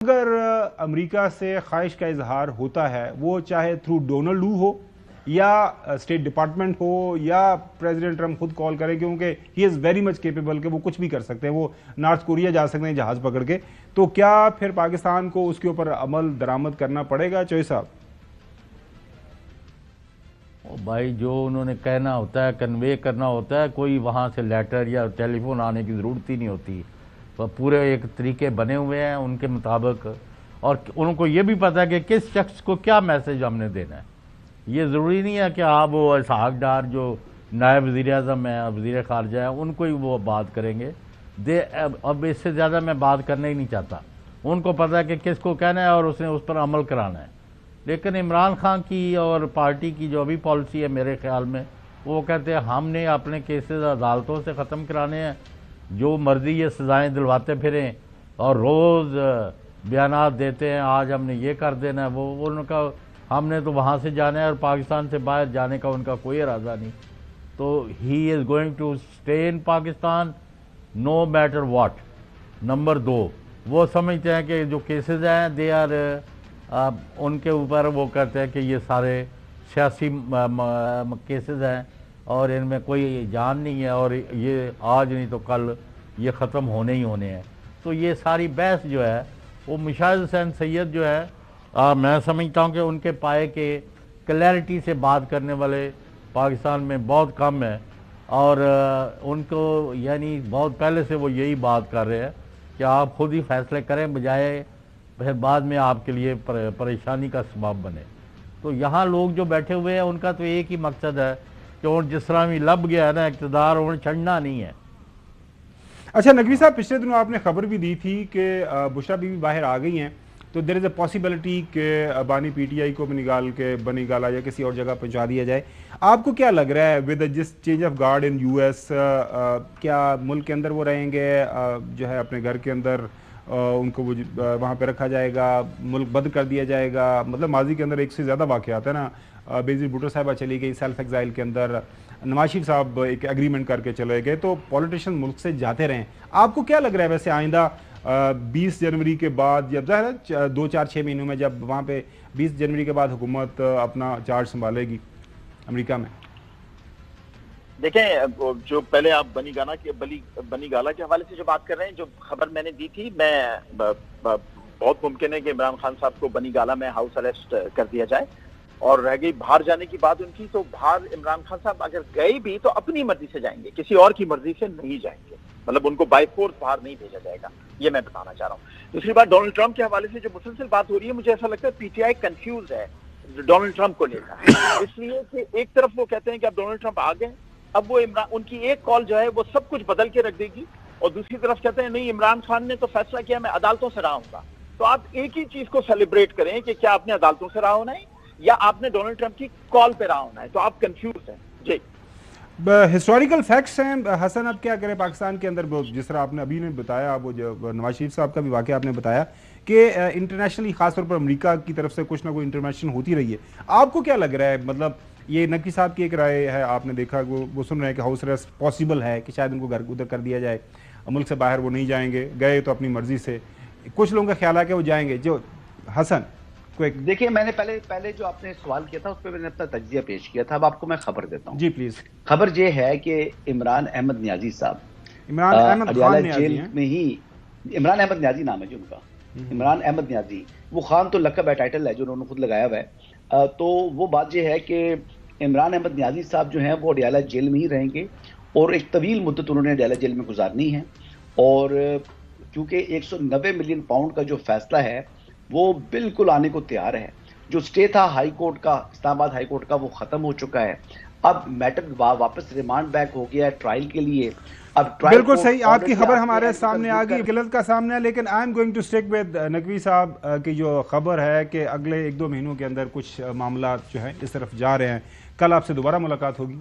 अगर अमेरिका से ख्वाहिश का इजहार होता है, वो चाहे थ्रू डोनाल्ड लू हो या स्टेट डिपार्टमेंट हो या प्रेसिडेंट ट्रंप खुद कॉल करें, क्योंकि he is very much capable कि वो कुछ भी कर सकते हैं, वो नॉर्थ कोरिया जा सकते हैं जहाज़ पकड़ के, तो क्या फिर पाकिस्तान को उसके ऊपर अमल दरामद करना पड़ेगा चौधरी साहब? भाई, जो उन्होंने कहना होता है, कन्वे करना होता है, कोई वहाँ से लेटर या टेलीफोन आने की ज़रूरत ही नहीं होती। तो पूरे एक तरीके बने हुए हैं उनके मुताबिक, और उनको ये भी पता है कि किस शख्स को क्या मैसेज हमने देना है। ये ज़रूरी नहीं है कि आप वो इसहाक डार जो नायब वज़ीर-ए-आज़म है, वज़ीर ख़ारजा है, उनको ही वो बात करेंगे। अब इससे ज़्यादा मैं बात करना ही नहीं चाहता। उनको पता है कि किसको कहना है और उसने उस पर अमल कराना है। लेकिन इमरान खान की और पार्टी की जो अभी पॉलिसी है, मेरे ख्याल में वो कहते हैं हमने अपने केसेस अदालतों से ख़त्म कराने हैं, जो मर्जी ये सज़ाएँ दिलवाते फिरें और रोज़ बयानात देते हैं, आज हमने ये कर देना है, वो उनका हमने तो वहाँ से जाना है और पाकिस्तान से बाहर जाने का उनका कोई इरादा नहीं। तो he is going to stay in Pakistan no matter what. Number 2, वो समझते हैं कि जो केसेस हैं दे आर उनके ऊपर वो कहते हैं कि ये सारे सियासी केसेस हैं और इनमें कोई जान नहीं है और ये आज नहीं तो कल ये ख़त्म होने ही होने हैं। तो ये सारी बहस जो है वो मुशाहिद हुसैन सैयद जो है, मैं समझता हूँ कि उनके पाए के क्लैरिटी से बात करने वाले पाकिस्तान में बहुत कम है, और उनको यानी बहुत पहले से वो यही बात कर रहे हैं कि आप खुद ही फैसले करें, बजाय फिर बाद में आपके लिए परेशानी का सबब बने। तो यहाँ लोग जो बैठे हुए हैं उनका तो एक ही मकसद है कि उन जिस तरह भी लब गया है ना इक़्तिदार, उन्हें छड़ना नहीं है। अच्छा नकवी साहब, पिछले दिनों आपने खबर भी दी थी कि बुशरा बीबी बाहर आ गई हैं, तो देयर इज़ अ पॉसिबिलिटी कि बानी पीटीआई को भी निकाल के बनी गाला या किसी और जगह पहुंचा दिया जाए। आपको क्या लग रहा है विद जिस change of guard in US, क्या मुल्क के अंदर वो रहेंगे, जो है अपने घर के अंदर उनको वो वहाँ पे रखा जाएगा, मुल्क बंद कर दिया जाएगा? मतलब माजी के अंदर एक से ज़्यादा वाक़यात है ना, बेनज़ीर भुट्टो साहिबा चली गई सेल्फ एग्जाइल के अंदर, नवाज शरीफ साहब एक एग्रीमेंट करके चले गए, तो पॉलिटिशियन मुल्क से जाते रहें। आपको क्या लग रहा है वैसे आइंदा 20 जनवरी के बाद, जब ज़ाहिर 2-4-6 महीनों में जब वहाँ पे 20 जनवरी के बाद हुकूमत अपना चार्ज संभालेगी अमेरिका में? देखें, जो पहले आप बनी गाला के हवाले से जो बात कर रहे हैं, जो खबर मैंने दी थी, मैं बहुत मुमकिन है कि इमरान खान साहब को बनी गाला में हाउस अरेस्ट कर दिया जाए। और रह गई बाहर जाने की बात उनकी, तो बाहर इमरान खान साहब अगर गए भी तो अपनी मर्जी से जाएंगे, किसी और की मर्जी से नहीं जाएंगे। मतलब उनको बाय फोर्स बाहर नहीं भेजा जाएगा, ये मैं बताना चाह रहा हूँ। दूसरी बात, डोनाल्ड ट्रंप के हवाले से जो मुसलसल बात हो रही है, मुझे ऐसा लगता है पीटीआई कंफ्यूज है डोनाल्ड ट्रंप को लेकर, इसलिए कि एक तरफ वो कहते हैं कि अब डोनाल्ड ट्रंप आ गए, अब वो उनकी एक कॉल जो है वो सब कुछ बदल के रख देगी, और दूसरी तरफ कहते हैं नहीं, इमरान खान ने तो फैसला किया, मैं अदालतों से रहा हूँगा। तो आप एक ही चीज को सेलिब्रेट करें कि क्या आपने अदालतों से रहा होना है या आपने डोनाल्ड ट्रंप की कॉल पे रहा होना है, तो आप कंफ्यूज हैं जी। हिस्टोरिकल फैक्ट्स हैं हसन। अब क्या करें पाकिस्तान के अंदर, जिस तरह आपने अभी ने बताया, वो जो नवाज शरीफ साहब का भी वाक़या आपने बताया कि इंटरनेशनली खासतौर पर अमेरिका की तरफ से कुछ ना कोई इंटरवेंशन होती रही है। आपको क्या लग रहा है, मतलब ये नकवी साहब की एक राय है, आपने देखा वो सुन रहे हैं कि हाउस अरेस्ट पॉसिबल है कि शायद उनको घर उधर कर दिया जाए, मुल्क से बाहर वो नहीं जाएंगे, गए तो अपनी मर्जी से। कुछ लोगों का ख्याल है कि वो जाएंगे। जो हसन देखिए, मैंने पहले जो आपने सवाल किया था उस पर मैंने अपना तज्जिया पेश किया था। अब आपको मैं खबर देता हूँ। जी प्लीज। खबर ये है कि इमरान अहमद न्याजी साहब, अडियाला जेल में ही, इमरान अहमद न्याजी नाम है जो उनका, इमरान अहमद न्याजी, वो खान तो लकब है, टाइटल है जो उन्होंने खुद लगाया हुआ है। तो वो बात यह है कि इमरान अहमद न्याजी साहब जो हैं वो अडियाला जेल में ही रहेंगे और एक तवील मुद्दत उन्होंने अडियाला जेल में गुजारनी है। और चूँकि 190 मिलियन पाउंड का जो फैसला है वो बिल्कुल आने को तैयार है। जो स्टे था हाई कोर्ट का, इस्लामाबाद हाई कोर्ट का, वो ख़त्म हो चुका है। अब मैटर वापस रिमांड बैक हो गया है ट्रायल के लिए। अब ट्रायल बिल्कुल सही, आपकी खबर हमारे सामने आ गई, गलत का सामने है, लेकिन I am going to stick with Naqvi Sahab की जो खबर है कि अगले 1-2 महीनों के अंदर कुछ मामला जो है इस तरफ जा रहे हैं। कल आपसे दोबारा मुलाकात होगी।